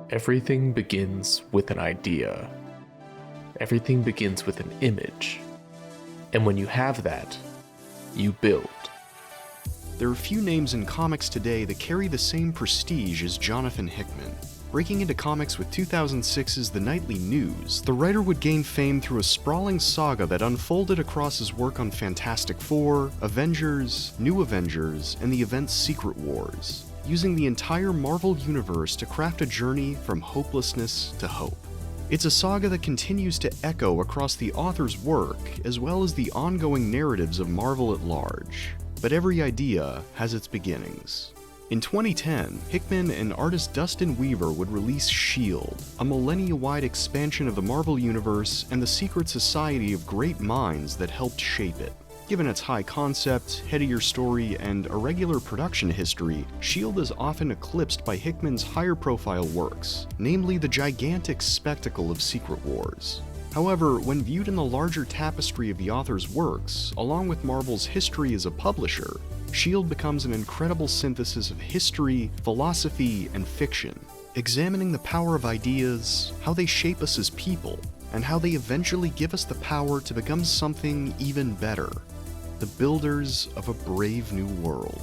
Everything begins with an idea. Everything begins with an image. And when you have that, you build. There are few names in comics today that carry the same prestige as Jonathan Hickman. Breaking into comics with 2006's The Nightly News, the writer would gain fame through a sprawling saga that unfolded across his work on Fantastic Four, Avengers, New Avengers, and the events Secret Wars, using the entire Marvel universe to craft a journey from hopelessness to hope. It's a saga that continues to echo across the author's work, as well as the ongoing narratives of Marvel at large. But every idea has its beginnings. In 2010, Hickman and artist Dustin would release S.H.I.E.L.D., a millennia-wide expansion of the Marvel Universe and the secret society of great minds that helped shape it. Given its high concept, headier story, and irregular production history, S.H.I.E.L.D. is often eclipsed by Hickman's higher-profile works, namely the gigantic spectacle of Secret Wars. However, when viewed in the larger tapestry of the author's works, along with Marvel's history as a publisher, S.H.I.E.L.D. becomes an incredible synthesis of history, philosophy, and fiction, examining the power of ideas, how they shape us as people, and how they eventually give us the power to become something even better. The builders of a brave new world.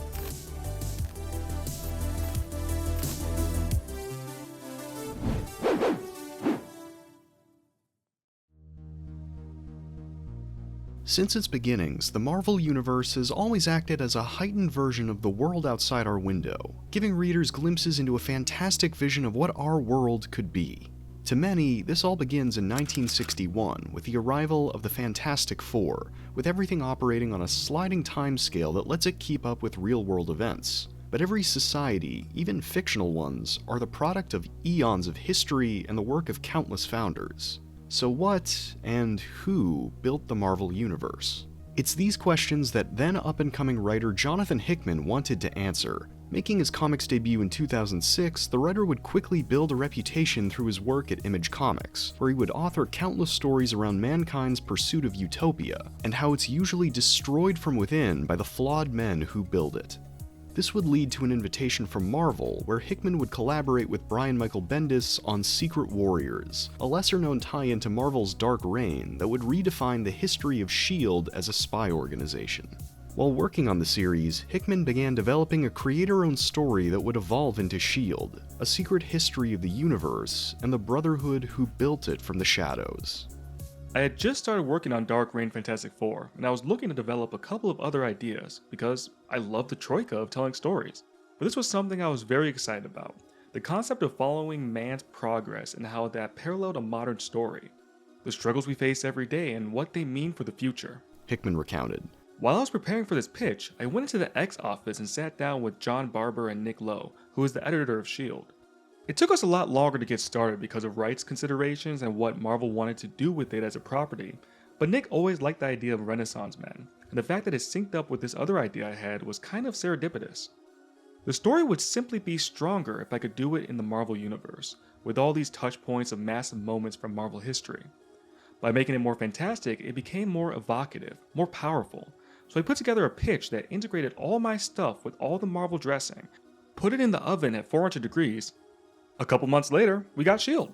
Since its beginnings, the Marvel Universe has always acted as a heightened version of the world outside our window, giving readers glimpses into a fantastic vision of what our world could be. To many, this all begins in 1961 with the arrival of the Fantastic Four, with everything operating on a sliding timescale that lets it keep up with real-world events. But every society, even fictional ones, are the product of eons of history and the work of countless founders. So what and who built the Marvel Universe? It's these questions that then up-and-coming writer Jonathan Hickman wanted to answer. Making his comics debut in 2006, the writer would quickly build a reputation through his work at Image Comics, where he would author countless stories around mankind's pursuit of utopia, and how it's usually destroyed from within by the flawed men who build it. This would lead to an invitation from Marvel, where Hickman would collaborate with Brian Michael Bendis on Secret Warriors, a lesser-known tie-in to Marvel's Dark Reign that would redefine the history of S.H.I.E.L.D. as a spy organization. While working on the series, Hickman began developing a creator-owned story that would evolve into S.H.I.E.L.D., a secret history of the universe and the Brotherhood who built it from the shadows. I had just started working on Dark Reign Fantastic Four, and I was looking to develop a couple of other ideas, because I love the troika of telling stories. But this was something I was very excited about, the concept of following man's progress and how that paralleled a modern story, the struggles we face every day and what they mean for the future. Hickman recounted. While I was preparing for this pitch, I went into the X office and sat down with John Barber and Nick Lowe, who is the editor of S.H.I.E.L.D. It took us a lot longer to get started because of rights considerations and what Marvel wanted to do with it as a property, but Nick always liked the idea of Renaissance men, and the fact that it synced up with this other idea I had was kind of serendipitous. The story would simply be stronger if I could do it in the Marvel universe, with all these touch points of massive moments from Marvel history. By making it more fantastic, it became more evocative, more powerful, so I put together a pitch that integrated all my stuff with all the Marvel dressing, put it in the oven at 400 degrees. A couple months later, we got S.H.I.E.L.D.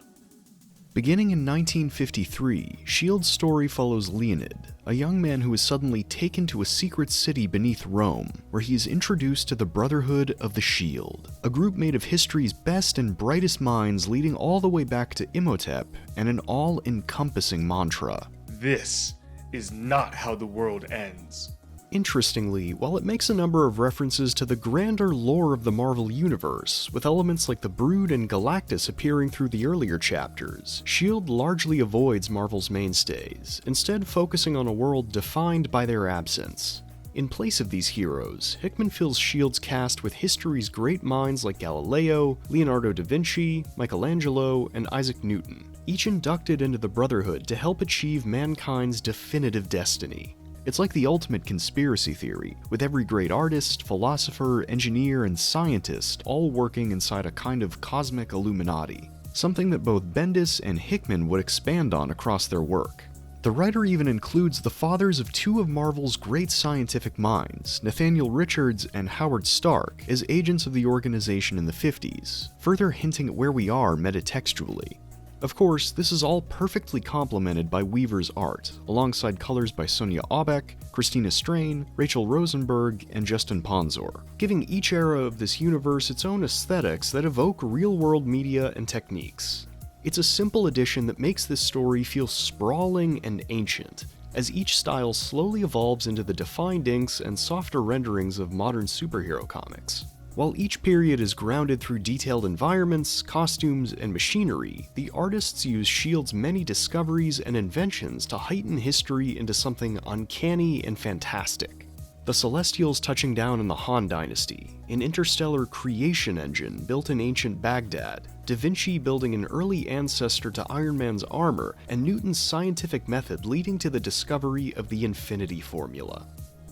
Beginning in 1953, S.H.I.E.L.D.'s story follows Leonid, a young man who is suddenly taken to a secret city beneath Rome, where he is introduced to the Brotherhood of the S.H.I.E.L.D., a group made of history's best and brightest minds leading all the way back to Imhotep and an all-encompassing mantra. This is not how the world ends. Interestingly, while it makes a number of references to the grander lore of the Marvel Universe, with elements like the Brood and Galactus appearing through the earlier chapters, S.H.I.E.L.D. largely avoids Marvel's mainstays, instead focusing on a world defined by their absence. In place of these heroes, Hickman fills S.H.I.E.L.D.'s cast with history's great minds like Galileo, Leonardo da Vinci, Michelangelo, and Isaac Newton, each inducted into the Brotherhood to help achieve mankind's definitive destiny. It's like the ultimate conspiracy theory, with every great artist, philosopher, engineer, and scientist all working inside a kind of cosmic Illuminati, something that both Bendis and Hickman would expand on across their work. The writer even includes the fathers of two of Marvel's great scientific minds, Nathaniel Richards and Howard Stark, as agents of the organization in the 50s, further hinting at where we are metatextually. Of course, this is all perfectly complemented by Weaver's art, alongside colors by Sonia Aubeck, Christina Strain, Rachel Rosenberg, and Justin Ponsor, giving each era of this universe its own aesthetics that evoke real-world media and techniques. It's a simple addition that makes this story feel sprawling and ancient, as each style slowly evolves into the defined inks and softer renderings of modern superhero comics. While each period is grounded through detailed environments, costumes, and machinery, the artists use S.H.I.E.L.D.'s many discoveries and inventions to heighten history into something uncanny and fantastic. The Celestials touching down in the Han Dynasty, an interstellar creation engine built in ancient Baghdad, Da Vinci building an early ancestor to Iron Man's armor, and Newton's scientific method leading to the discovery of the infinity formula.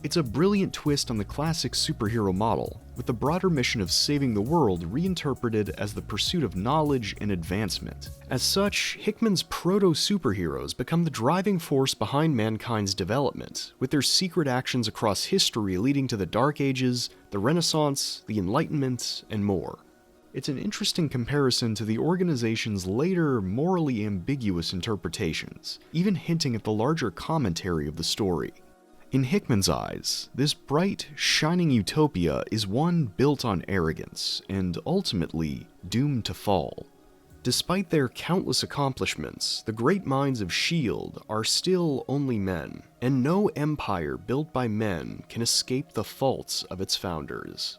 It's a brilliant twist on the classic superhero model, with the broader mission of saving the world reinterpreted as the pursuit of knowledge and advancement. As such, Hickman's proto-superheroes become the driving force behind mankind's development, with their secret actions across history leading to the Dark Ages, the Renaissance, the Enlightenment, and more. It's an interesting comparison to the organization's later, morally ambiguous interpretations, even hinting at the larger commentary of the story. In Hickman's eyes, this bright, shining utopia is one built on arrogance, and ultimately doomed to fall. Despite their countless accomplishments, the great minds of S.H.I.E.L.D. are still only men, and no empire built by men can escape the faults of its founders.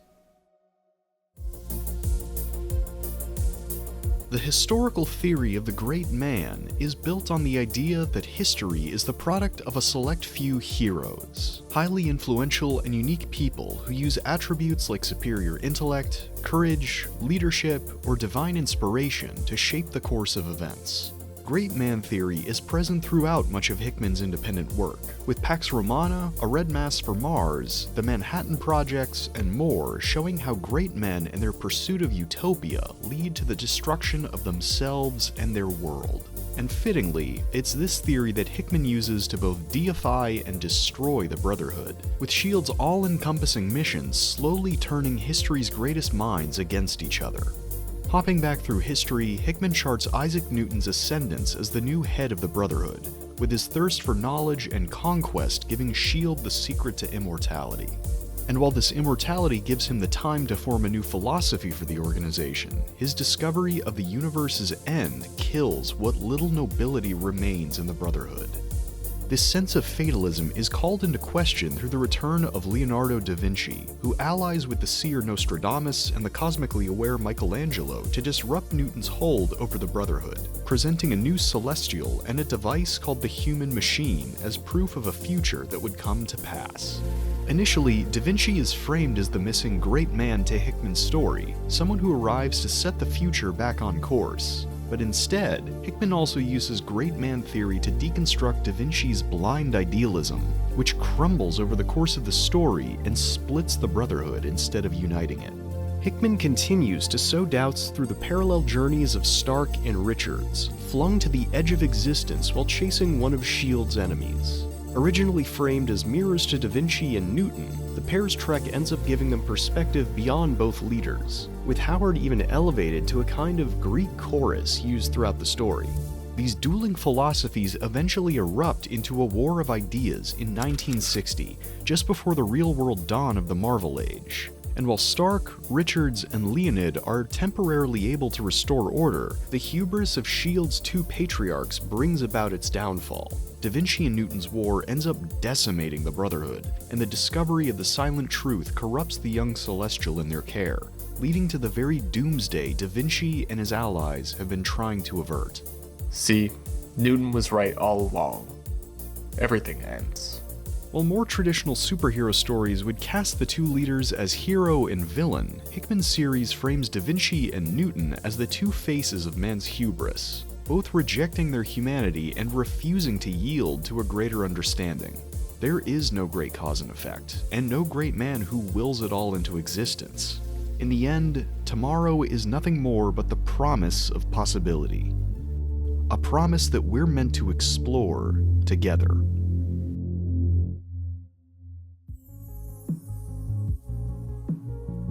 The historical theory of the great man is built on the idea that history is the product of a select few heroes, highly influential and unique people who use attributes like superior intellect, courage, leadership, or divine inspiration to shape the course of events. Great man theory is present throughout much of Hickman's independent work, with Pax Romana, A Red Mass for Mars, the Manhattan Projects, and more showing how great men and their pursuit of utopia lead to the destruction of themselves and their world. And fittingly, it's this theory that Hickman uses to both deify and destroy the Brotherhood, with S.H.I.E.L.D.'s all-encompassing mission slowly turning history's greatest minds against each other. Hopping back through history, Hickman charts Isaac Newton's ascendance as the new head of the Brotherhood, with his thirst for knowledge and conquest giving S.H.I.E.L.D. the secret to immortality. And while this immortality gives him the time to form a new philosophy for the organization, his discovery of the universe's end kills what little nobility remains in the Brotherhood. This sense of fatalism is called into question through the return of Leonardo da Vinci, who allies with the seer Nostradamus and the cosmically aware Michelangelo to disrupt Newton's hold over the Brotherhood, presenting a new celestial and a device called the human machine as proof of a future that would come to pass. Initially, Da Vinci is framed as the missing great man to Hickman's story, someone who arrives to set the future back on course. But instead, Hickman also uses great man theory to deconstruct Da Vinci's blind idealism, which crumbles over the course of the story and splits the Brotherhood instead of uniting it. Hickman continues to sow doubts through the parallel journeys of Stark and Richards, flung to the edge of existence while chasing one of S.H.I.E.L.D.'s enemies. Originally framed as mirrors to Da Vinci and Newton, the pair's trek ends up giving them perspective beyond both leaders, with Howard even elevated to a kind of Greek chorus used throughout the story. These dueling philosophies eventually erupt into a war of ideas in 1960, just before the real-world dawn of the Marvel Age. And while Stark, Richards, and Leonid are temporarily able to restore order, the hubris of S.H.I.E.L.D.'s two patriarchs brings about its downfall. Da Vinci and Newton's war ends up decimating the Brotherhood, and the discovery of the silent truth corrupts the young Celestial in their care, leading to the very doomsday Da Vinci and his allies have been trying to avert. See, Newton was right all along. Everything ends. While more traditional superhero stories would cast the two leaders as hero and villain, Hickman's series frames Da Vinci and Newton as the two faces of man's hubris, both rejecting their humanity and refusing to yield to a greater understanding. There is no great cause and effect, and no great man who wills it all into existence. In the end, tomorrow is nothing more but the promise of possibility. a promise that we're meant to explore together.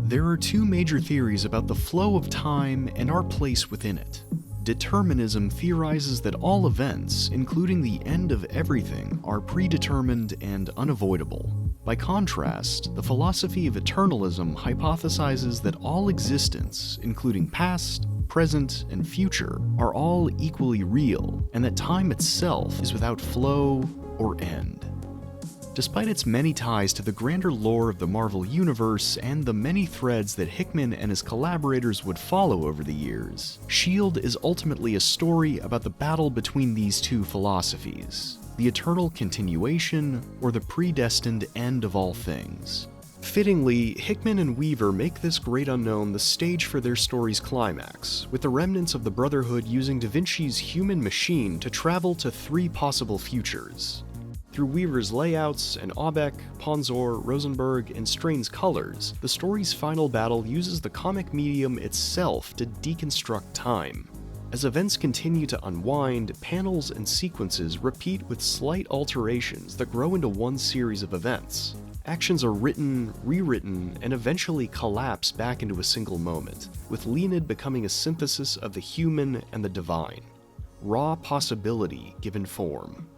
There are two major theories about the flow of time and our place within it. Determinism theorizes that all events, including the end of everything, are predetermined and unavoidable. By contrast, the philosophy of eternalism hypothesizes that all existence, including past, present, and future, are all equally real, and that time itself is without flow or end. Despite its many ties to the grander lore of the Marvel Universe and the many threads that Hickman and his collaborators would follow over the years, S.H.I.E.L.D. is ultimately a story about the battle between these two philosophies, the eternal continuation or the predestined end of all things. Fittingly, Hickman and Weaver make this great unknown the stage for their story's climax, with the remnants of the Brotherhood using Da Vinci's human machine to travel to 3 possible futures. Through Weaver's layouts and Aubeck, Ponzor, Rosenberg, and Strain's colors, the story's final battle uses the comic medium itself to deconstruct time. As events continue to unwind, panels and sequences repeat with slight alterations that grow into one series of events. Actions are written, rewritten, and eventually collapse back into a single moment, with Leonid becoming a synthesis of the human and the divine. Raw possibility given form.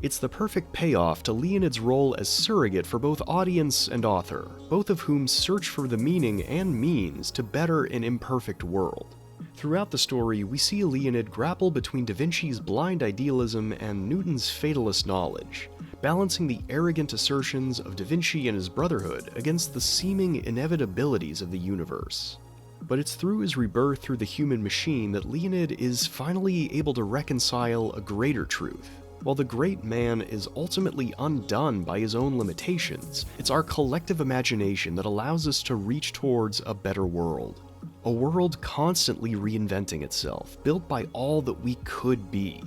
It's the perfect payoff to Leonid's role as surrogate for both audience and author, both of whom search for the meaning and means to better an imperfect world. Throughout the story, we see Leonid grapple between Da Vinci's blind idealism and Newton's fatalist knowledge, balancing the arrogant assertions of Da Vinci and his Brotherhood against the seeming inevitabilities of the universe. But it's through his rebirth through the human machine that Leonid is finally able to reconcile a greater truth. While the great man is ultimately undone by his own limitations, it's our collective imagination that allows us to reach towards a better world. A world constantly reinventing itself, built by all that we could be.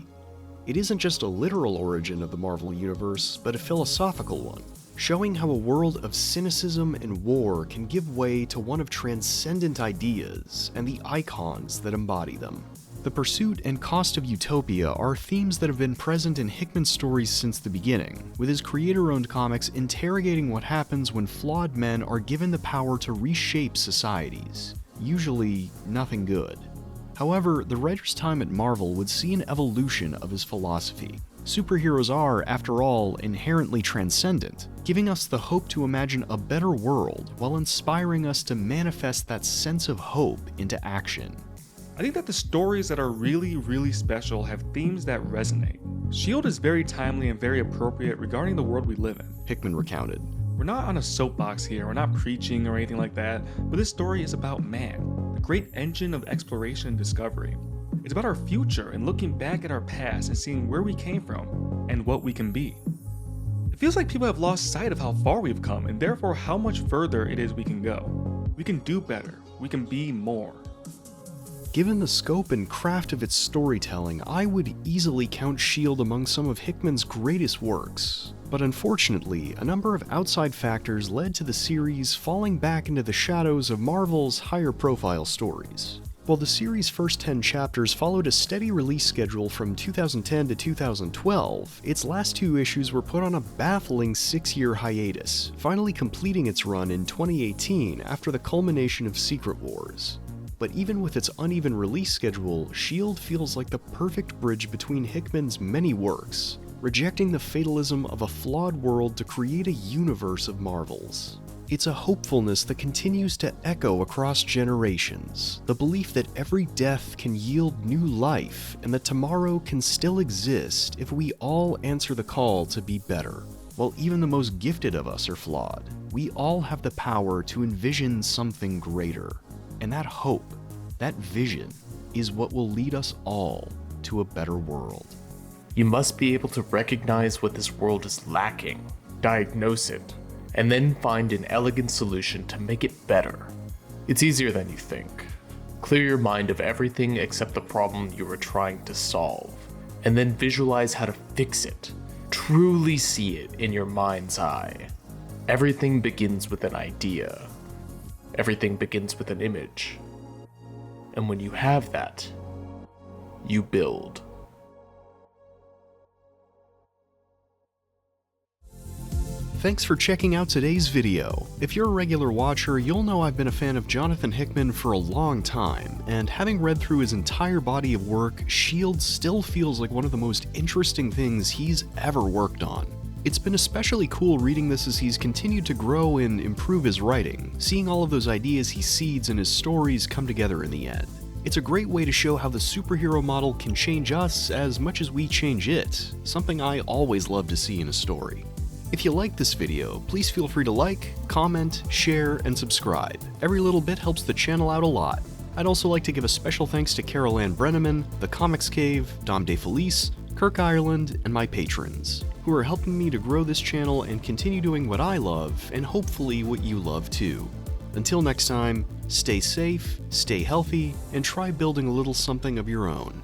It isn't just a literal origin of the Marvel Universe, but a philosophical one, showing how a world of cynicism and war can give way to one of transcendent ideas and the icons that embody them. The pursuit and cost of utopia are themes that have been present in Hickman's stories since the beginning, with his creator-owned comics interrogating what happens when flawed men are given the power to reshape societies. Usually, nothing good. However, the writer's time at Marvel would see an evolution of his philosophy. Superheroes are, after all, inherently transcendent, giving us the hope to imagine a better world while inspiring us to manifest that sense of hope into action. I think that the stories that are really special have themes that resonate. S.H.I.E.L.D. is very timely and very appropriate regarding the world we live in. Hickman recounted. We're not on a soapbox here, we're not preaching or anything like that, but this story is about man, the great engine of exploration and discovery. It's about our future and looking back at our past and seeing where we came from and what we can be. It feels like people have lost sight of how far we've come and therefore how much further it is we can go. We can do better, we can be more. Given the scope and craft of its storytelling, I would easily count S.H.I.E.L.D. among some of Hickman's greatest works. But unfortunately, a number of outside factors led to the series falling back into the shadows of Marvel's higher-profile stories. While the series' first 10 chapters followed a steady release schedule from 2010 to 2012, its last 2 issues were put on a baffling 6-year hiatus, finally completing its run in 2018 after the culmination of Secret Wars. But even with its uneven release schedule, S.H.I.E.L.D. feels like the perfect bridge between Hickman's many works, rejecting the fatalism of a flawed world to create a universe of marvels. It's a hopefulness that continues to echo across generations, the belief that every death can yield new life and that tomorrow can still exist if we all answer the call to be better. While even the most gifted of us are flawed, we all have the power to envision something greater. And that hope, that vision, is what will lead us all to a better world. You must be able to recognize what this world is lacking, diagnose it, and then find an elegant solution to make it better. It's easier than you think. Clear your mind of everything except the problem you are trying to solve, and then visualize how to fix it. Truly see it in your mind's eye. Everything begins with an idea. Everything begins with an image. And when you have that, you build. Thanks for checking out today's video. If you're a regular watcher, you'll know I've been a fan of Jonathan Hickman for a long time, and having read through his entire body of work, S.H.I.E.L.D. still feels like one of the most interesting things he's ever worked on. It's been especially cool reading this as he's continued to grow and improve his writing, seeing all of those ideas he seeds in his stories come together in the end. It's a great way to show how the superhero model can change us as much as we change it, something I always love to see in a story. If you like this video, please feel free to like, comment, share, and subscribe. Every little bit helps the channel out a lot. I'd also like to give a special thanks to Carol Ann Brenneman, The Comics Cave, Dom DeFelice, Kirk Ireland, and my patrons, who are helping me to grow this channel and continue doing what I love, and hopefully what you love too. Until next time, stay safe, stay healthy, and try building a little something of your own.